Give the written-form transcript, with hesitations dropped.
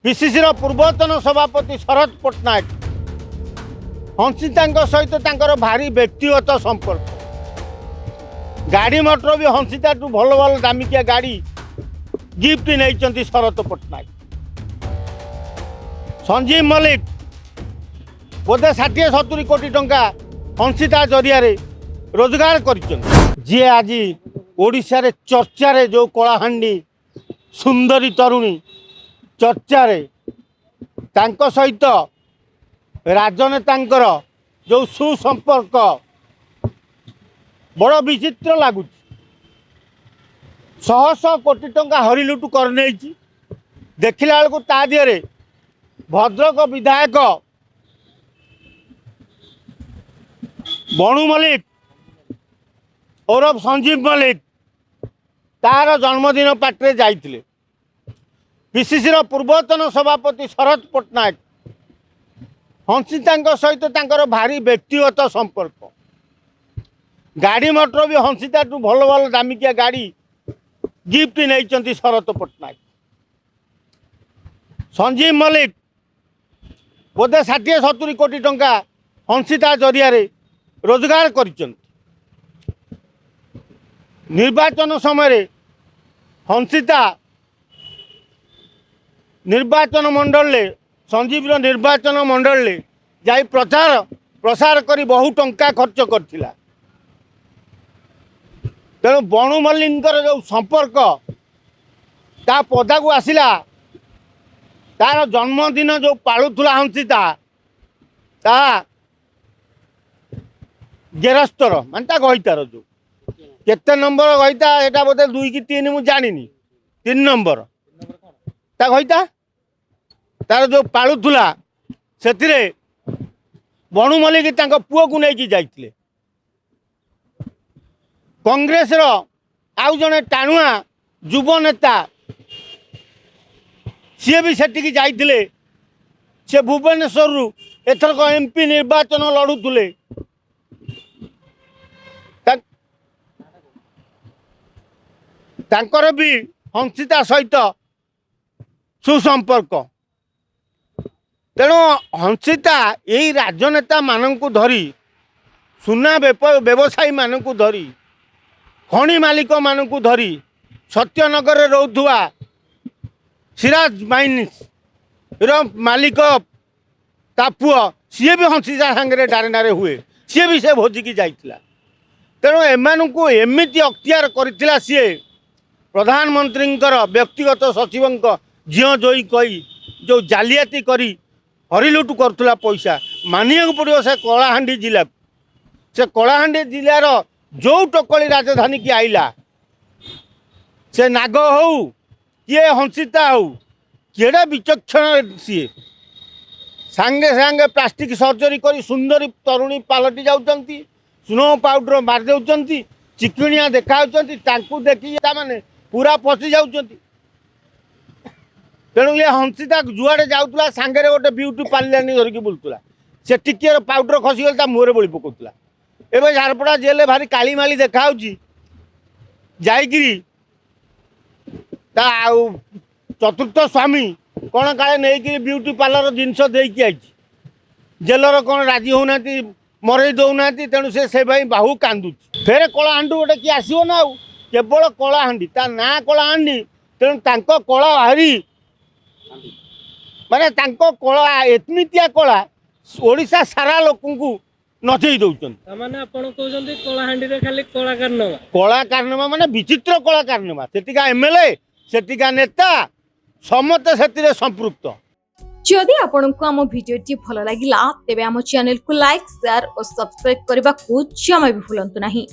पिसीसी पूर्वतन सभापति शरद पट्टनायक हंसिता सहित भारी व्यक्तिगत संपर्क गाड़ी मटर भी हंसिता भल भल दामिकिया गाड़ी गिफ्ट नहीं शरद पट्टनायक संजीव मल्लिक बोधे 60-70 कोटी टंका हंसिता जरिया रोजगार कर आज ओडिशा रे चर्चा रे जो कलाहांडी सुंदरी तरुणी चर्चा रे तांको सहित राजनेतांकर जो सुसंपर्क बड़ विचित्र लगुच शह शह कोटी टंका हरिलुट कर देखला बेलू ता दिहरे भद्रक विधायक बणु मल्लिक ओरफ संजीव मल्लिक तार जन्मदिन पार्टी जाइए पिसीसी पूर्वतन सभापति शरद पट्टनायक हंसिता सहित भारी व्यक्तिगत संपर्क गाड़ी मटर भी हंसिता भल भल दामिकिया गाड़ी गिफ्ट नहीं शरद पट्टनायक संजीव मल्लिक बोधे 60-70 कोटी टंका हंसिता जरिया रोजगार कर निर्वाचन समय हंसिता निर्वाचन मंडल संजीव निर्वाचन मंडल जाई प्रचार प्रसार करी बहु टंका खर्च करथिला तेणु बणु मल्लिकर जो संपर्क ता पदा को आसिला तार जन्मदिन जो पालुला हंसिता ता गेरस्तर मान गईतार जो केते नंबर गईता एटा बोधे 2 कि 3 मु जानी 3 नंबर ता गईता तार जो पालुला से बणु मल्लिक पुओ को लेकिन जाइए कांग्रेस आउ जड़े टाणुआ युव नेता सी भी सेठी जाइए से भुवनेश्वर एथरक एमपी निर्वाचन लड़ुले तांकर भी हंसिता सहित सुसंपर्क तेणु हंसिता यही राजनेता मानू धरी सुना व्यवसायी मानू धरी खଣି मालिक मानू धरी सत्यनगर रोधुआ सिराज माइन्स मालिक ता पुआ सी भी हंसिता सांगे डारे डारे हुए सी भी से भोजिकी जाइला तेणु एमानू एमती अख्तियार करथिला सी प्रधानमंत्री व्यक्तिगत सचिव झील जोई कही जो जालियाती करी हरिलुट करुला पैसा मानिया पड़ो से कलाहांडी जिला से कलाहांडी जिलार जो टोकली राजधानी की आइला से नाग हो किए हंसिता हो केड़ा विचक्षण सी सांगे सांगे प्लास्टिक सर्जरी करी सुंदरी तरुणी पलटि जाउचंती स्नो पाउडर मार देउचंती चिकनिया देखा देखी माने पूरा पशि जाउचंती तेणु ये हंसिता जुआड़े जाऊला सांगे गोटे ब्यूटी पार्लर धरिकी बुलूला से टिके पाउडर खसीगला मुहर बोली पकाउला एवं झारपड़ा जेल भारी काली माली देखा जाइकी चतुर्थ स्वामी कौन काले नहीं ब्यूटी पार्लर जिनस देकी आई जेलर कौन राजी होना मरई दौना तेणु से बाहू कांदु फेर कलाहांडी गोटे किए आसो ना केवल कलाहांडी ता ना कलाहांडी तेणु कला बाहरी माने तांको कला एतमितिया कला ओडिशा सारा लोक नचई दौरान माने आपण कहउछन्ती कलाहांडी रे खाली कलाकारनामा माने विचित्र कलाकारनामा सेटिका एमएलए सेटिका नेता समस्त सेतिरे संपृक्त जदि आपंक आम भिडी भल लगा तेब आम चैनल को लाइक शेयर और सब्सक्राइब करने को जमा भी भूलु नहीं।